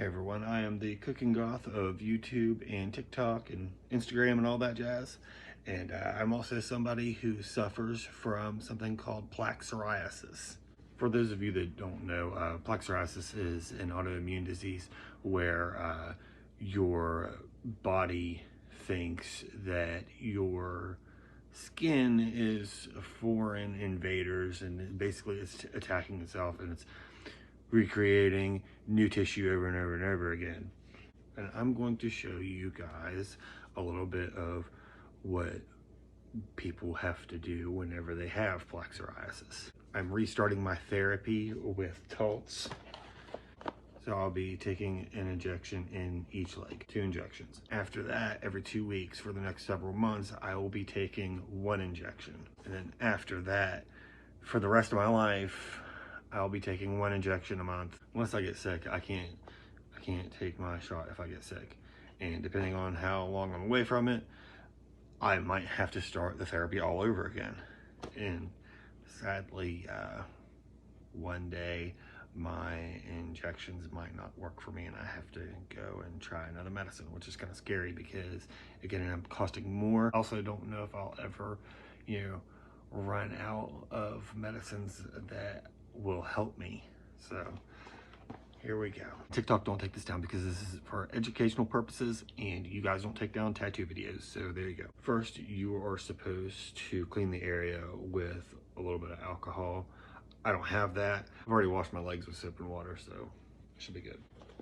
Hey everyone, I am the Cooking Goth of YouTube and TikTok and Instagram and all that jazz. And I'm also somebody who suffers from something called plaque psoriasis. For those of you that don't know, plaque psoriasis is an autoimmune disease where your body thinks that your skin is foreign invaders and basically it's attacking itself, and it's recreating new tissue over and over and over again. And I'm going to show you guys a little bit of what people have to do whenever they have plaque psoriasis. I'm restarting my therapy with Taltz. So I'll be taking an injection in each leg, 2 injections. After that, every 2 weeks for the next several months, I will be taking 1 injection. And then after that, for the rest of my life, I'll be taking 1 injection a month. Unless I get sick, I can't take my shot if I get sick. And depending on how long I'm away from it, I might have to start the therapy all over again. And sadly, one day my injections might not work for me and I have to go and try another medicine, which is kind of scary because again, it ends up costing more. I also don't know if I'll ever, run out of medicines that will help me. So here we go. TikTok, don't take this down because this is for educational purposes and you guys don't take down tattoo videos. So there you go. First, you are supposed to clean the area with a little bit of alcohol. I don't have that. I've already washed my legs with soap and water, so it should be good.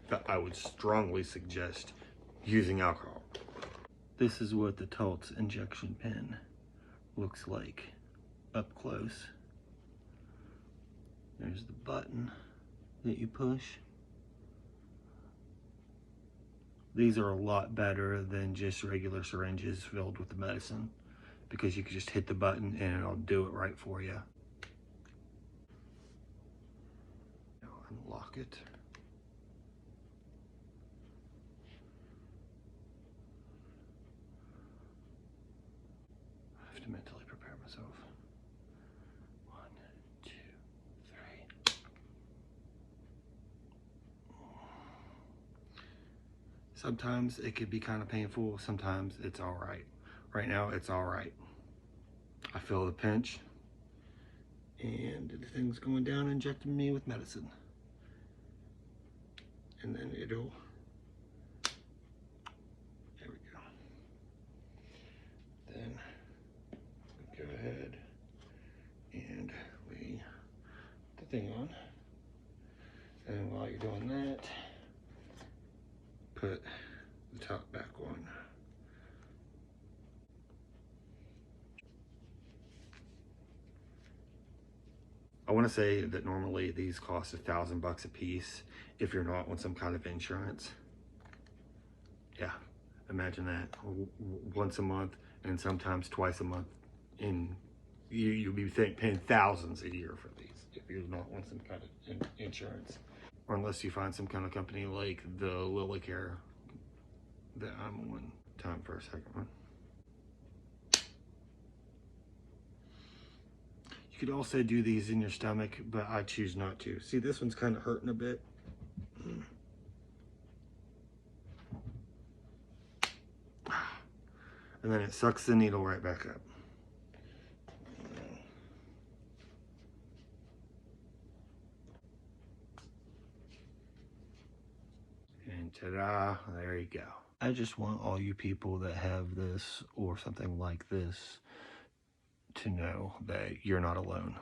But I would strongly suggest using alcohol. This is what the Taltz injection pen looks like up close. There's the button that you push. These are a lot better than just regular syringes filled with the medicine because you can just hit the button and it'll do it right for you. Now unlock it. I have to mentally prepare myself. 1, 2, 3. Sometimes it could be kind of painful, sometimes it's all right. Right now, it's all right. I feel the pinch, and the thing's going down, injecting me with medicine. And then it'll, there we go. Then we go ahead and we put the thing on. And while you're doing that, put the top back on. I want to say that normally these cost $1,000 a piece if you're not on some kind of insurance. Yeah, imagine that. Once a month and sometimes twice a month. And you'll be paying thousands a year for these if you're not on some kind of insurance. Or unless you find some kind of company like the Lilycare that I'm on. Time for a second one. You could also do these in your stomach, but I choose not to. See, this one's kind of hurting a bit. And then it sucks the needle right back up. And ta-da, there you go. I just want all you people that have this or something like this to know that you're not alone.